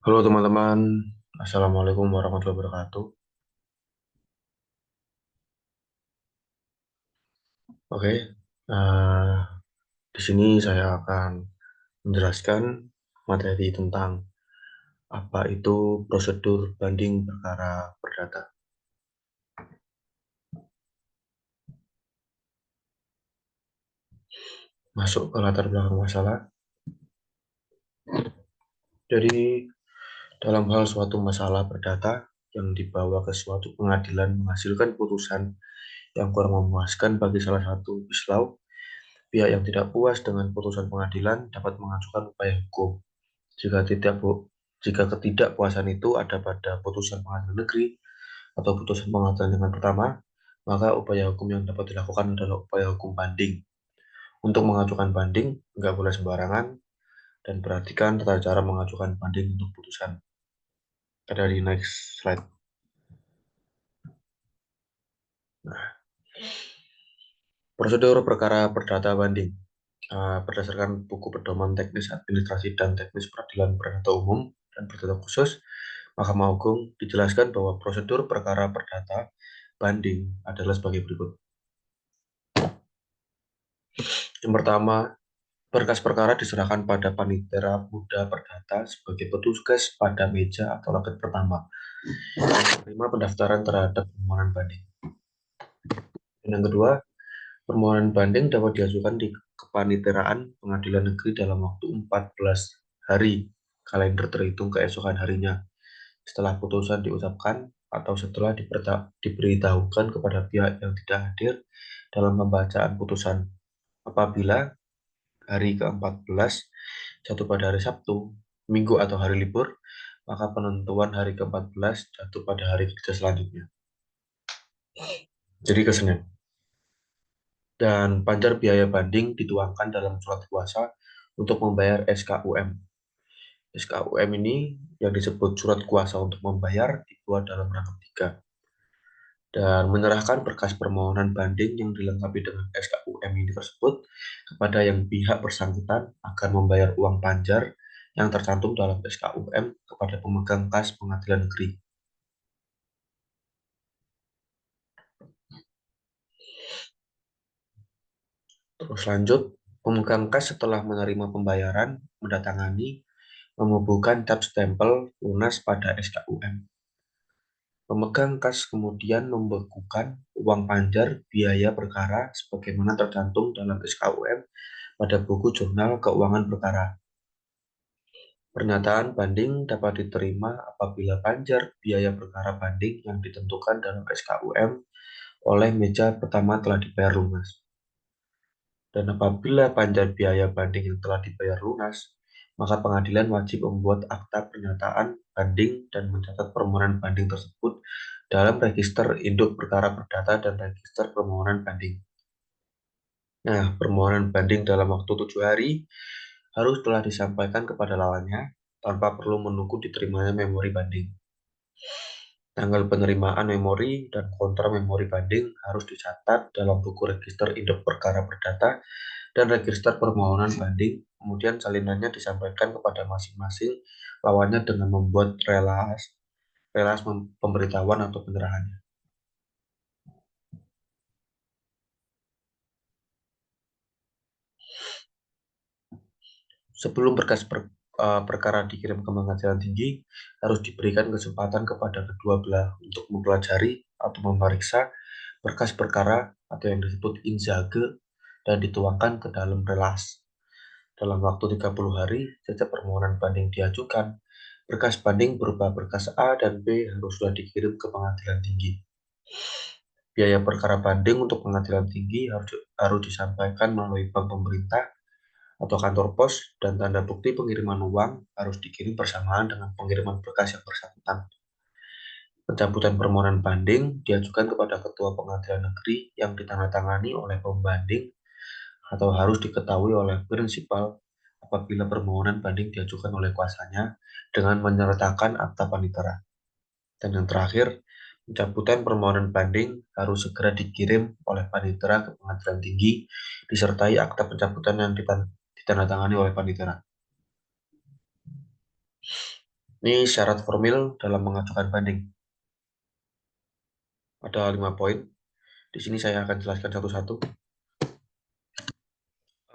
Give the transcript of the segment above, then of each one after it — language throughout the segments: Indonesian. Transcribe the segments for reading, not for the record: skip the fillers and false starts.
Halo teman-teman, Assalamualaikum warahmatullahi wabarakatuh. Oke, eh, di sini saya akan menjelaskan materi tentang apa itu prosedur banding perkara perdata. Masuk ke latar belakang masalah. Jadi, dalam hal suatu masalah perdata yang dibawa ke suatu pengadilan menghasilkan putusan yang kurang memuaskan bagi salah satu pislau, pihak yang tidak puas dengan putusan pengadilan dapat mengajukan upaya hukum. Jika tidak, jika ketidakpuasan itu ada pada putusan pengadilan negeri atau putusan pengadilan tingkat pertama, maka upaya hukum yang dapat dilakukan adalah upaya hukum banding. Untuk mengajukan banding, nggak boleh sembarangan, dan perhatikan tata cara mengajukan banding untuk putusan. Ada di next slide. Nah, prosedur perkara perdata banding. Berdasarkan buku pedoman teknis administrasi dan teknis peradilan perdata umum dan perdata khusus, Mahkamah Agung dijelaskan bahwa prosedur perkara perdata banding adalah sebagai berikut. Yang pertama, berkas perkara diserahkan pada panitera muda perdata sebagai petugas pada meja atau loket pertama. Menerima pendaftaran terhadap permohonan banding. Dan yang kedua, permohonan banding dapat diajukan di kepaniteraan pengadilan negeri dalam waktu 14 hari kalender terhitung keesokan harinya setelah putusan diucapkan atau setelah diberitahukan kepada pihak yang tidak hadir dalam pembacaan putusan. Apabila hari ke-14 jatuh pada hari Sabtu, Minggu atau hari libur, maka penentuan hari ke-14 jatuh pada hari kerja selanjutnya. Jadi ke Senin. Dan panjar biaya banding dituangkan dalam surat kuasa untuk membayar SKUM. SKUM ini yang disebut surat kuasa untuk membayar dibuat dalam rangkap 3 dan menyerahkan berkas permohonan banding yang dilengkapi dengan SKUM ini tersebut kepada yang pihak bersangkutan akan membayar uang panjar yang tercantum dalam SKUM kepada pemegang kas pengadilan negeri. Terus lanjut, pemegang kas setelah menerima pembayaran mendatangani membubuhkan cap stempel lunas pada SKUM. Pemegang kas kemudian membekukan uang panjar biaya perkara sebagaimana tercantum dalam SKUM pada buku jurnal keuangan perkara. Pernyataan banding dapat diterima apabila panjar biaya perkara banding yang ditentukan dalam SKUM oleh meja pertama telah dibayar lunas. Dan apabila panjar biaya banding yang telah dibayar lunas, maka pengadilan wajib membuat akta pernyataan banding dan mencatat permohonan banding tersebut dalam register induk perkara perdata dan register permohonan banding. Nah, permohonan banding dalam waktu 7 hari harus telah disampaikan kepada lawannya tanpa perlu menunggu diterimanya memori banding. Tanggal penerimaan memori dan kontra memori banding harus dicatat dalam buku register induk perkara perdata dan register permohonan banding, kemudian salinannya disampaikan kepada masing-masing lawannya dengan membuat relas pemberitahuan atau penyerahannya. Sebelum perkara dikirim ke pengadilan tinggi, harus diberikan kesempatan kepada kedua belah untuk mempelajari atau memeriksa berkas perkara atau yang disebut inzage dan dituangkan ke dalam relas. Dalam waktu 30 hari sejak permohonan banding diajukan, berkas banding berupa berkas A dan B harus sudah dikirim ke pengadilan tinggi. Biaya perkara banding untuk pengadilan tinggi harus disampaikan melalui bank pemerintah atau kantor pos, dan tanda bukti pengiriman uang harus dikirim bersamaan dengan pengiriman berkas yang bersangkutan. Pencabutan permohonan banding diajukan kepada ketua pengadilan negeri yang ditandatangani oleh pembanding atau harus diketahui oleh prinsipal apabila permohonan banding diajukan oleh kuasanya dengan menyertakan akta panitera. Dan yang terakhir, pencabutan permohonan banding harus segera dikirim oleh panitera ke pengadilan tinggi disertai akta pencabutan yang ditandatangani oleh panitera. Ini syarat formil dalam mengajukan banding. Ada 5 poin. Di sini saya akan jelaskan satu-satu.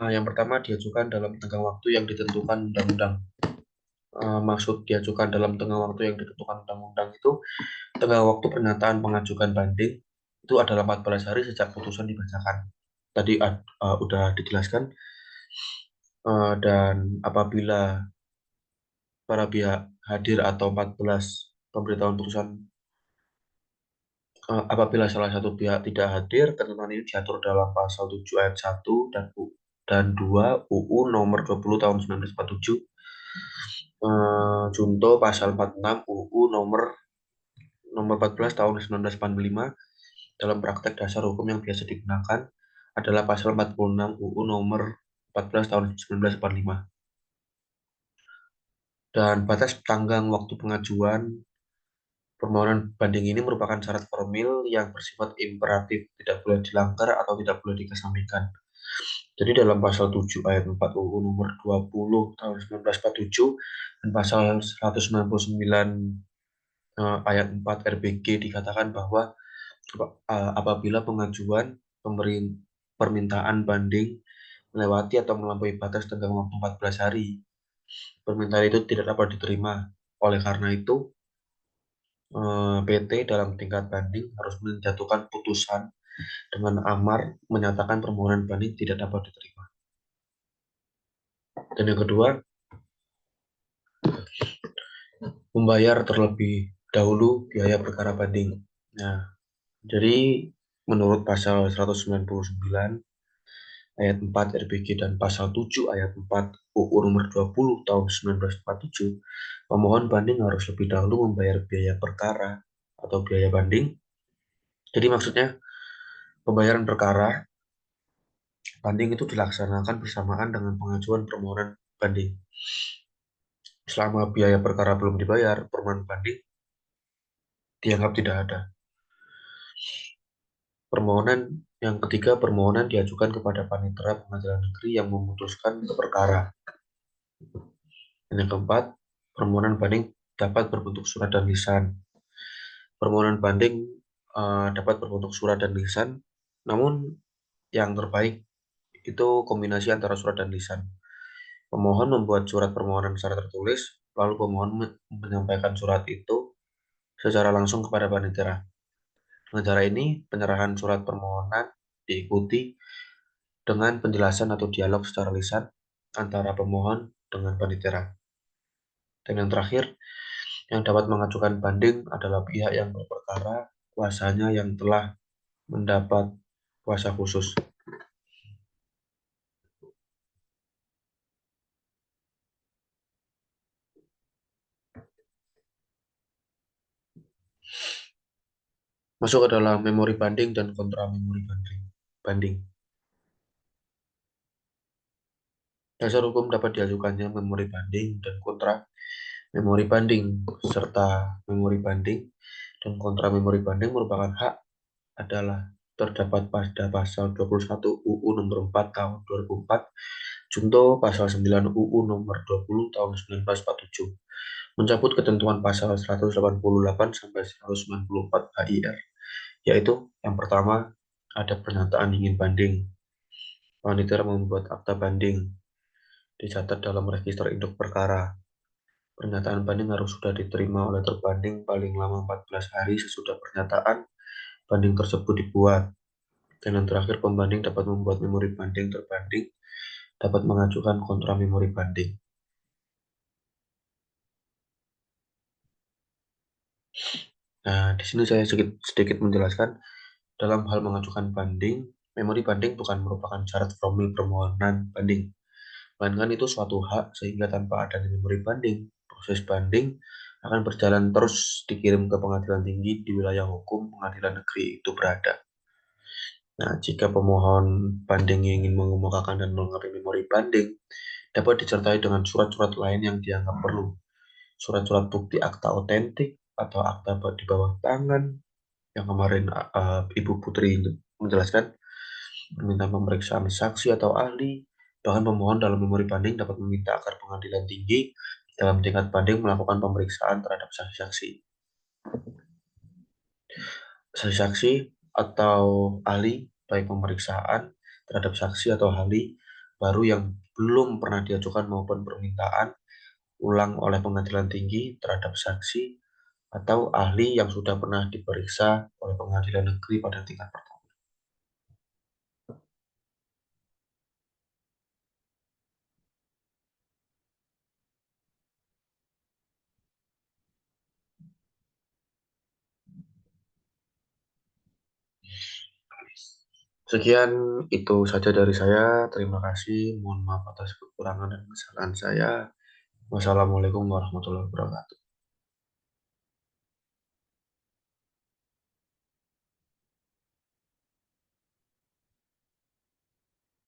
Yang pertama, diajukan dalam tenggang waktu yang ditentukan undang-undang. Maksud diajukan dalam tenggang waktu yang ditentukan undang-undang itu, tenggang waktu pernyataan pengajukan banding itu adalah 14 hari sejak putusan dibacakan. Tadi udah dijelaskan. Dan apabila para pihak hadir atau 14 pemberitahuan putusan, apabila salah satu pihak tidak hadir, ketentuan ini diatur dalam pasal 7 ayat 1 dan 2 UU nomor 20 tahun 1947, junto pasal 46 UU nomor 14 tahun 1985. Dalam praktek dasar hukum yang biasa digunakan adalah pasal 46 UU nomor 14 tahun 1985. Dan batas tenggang waktu pengajuan permohonan banding ini merupakan syarat formil yang bersifat imperatif, tidak boleh dilanggar atau tidak boleh dikesampingkan. Jadi dalam pasal 7 ayat 4 UU nomor 20 tahun 1947 dan pasal 199 ayat 4 RBG dikatakan bahwa apabila pengajuan permintaan banding melewati atau melampaui batas tenggang waktu 14 hari, permintaan itu tidak dapat diterima. Oleh karena itu, PT dalam tingkat banding harus menjatuhkan putusan dengan amar menyatakan permohonan banding tidak dapat diterima. Dan yang kedua, membayar terlebih dahulu biaya perkara banding. Nah, jadi menurut pasal 199 ayat 4 RBG dan pasal 7 ayat 4 UU nomor 20 tahun 1947, pemohon banding harus lebih dahulu membayar biaya perkara atau biaya banding. Jadi maksudnya pembayaran perkara banding itu dilaksanakan bersamaan dengan pengajuan permohonan banding. Selama biaya perkara belum dibayar, permohonan banding dianggap tidak ada. Permohonan yang ketiga, permohonan diajukan kepada panitera pengadilan negeri yang memutuskan perkara. Dan yang keempat, permohonan banding dapat berbentuk surat dan lisan. Permohonan banding dapat berbentuk surat dan lisan, namun yang terbaik itu kombinasi antara surat dan lisan. Pemohon membuat surat permohonan secara tertulis, lalu pemohon menyampaikan surat itu secara langsung kepada panitera. Dengan cara ini, penyerahan surat permohonan diikuti dengan penjelasan atau dialog secara lisan antara pemohon dengan panitera. Dan yang terakhir, yang dapat mengajukan banding adalah pihak yang berperkara, kuasanya yang telah mendapat kuasa khusus. Masuk ke dalam memori banding dan kontra memori banding. Dasar hukum dapat diajukannya memori banding dan kontra memori banding, serta memori banding dan kontra memori banding merupakan hak adalah terdapat pada pasal 21 UU nomor 4 tahun 2004, junto pasal 9 UU nomor 20 tahun 1947, mencabut ketentuan pasal 188 sampai 194 HIR, yaitu yang pertama ada pernyataan ingin banding. Panitera membuat akta banding, dicatat dalam register induk perkara. Pernyataan banding harus sudah diterima oleh terbanding paling lama 14 hari sesudah pernyataan banding tersebut dibuat. Dan yang terakhir, pembanding dapat membuat memori banding terbanding dapat mengajukan kontra memori banding. Nah, di sini saya sedikit menjelaskan dalam hal mengajukan banding, memori banding bukan merupakan syarat formil permohonan banding, melainkan itu suatu hak sehingga tanpa adanya memori banding, proses banding akan berjalan terus dikirim ke pengadilan tinggi di wilayah hukum pengadilan negeri itu berada. Nah, jika pemohon banding ingin mengemukakan dan melengkapi memori banding, dapat disertai dengan surat-surat lain yang dianggap perlu. Surat-surat bukti akta otentik atau akta di bawah tangan yang kemarin Ibu Putri menjelaskan, permintaan pemeriksaan saksi atau ahli. Bahkan pemohon dalam memori banding dapat meminta agar pengadilan tinggi dalam tingkat banding melakukan pemeriksaan terhadap saksi-saksi. Saksi-saksi atau ahli, baik pemeriksaan terhadap saksi atau ahli baru yang belum pernah diajukan maupun permintaan ulang oleh pengadilan tinggi terhadap saksi atau ahli yang sudah pernah diperiksa oleh pengadilan negeri pada tingkat pertama. Sekian itu saja dari saya. Terima kasih. Mohon maaf atas kekurangan dan kesalahan saya. Wassalamualaikum warahmatullahi wabarakatuh.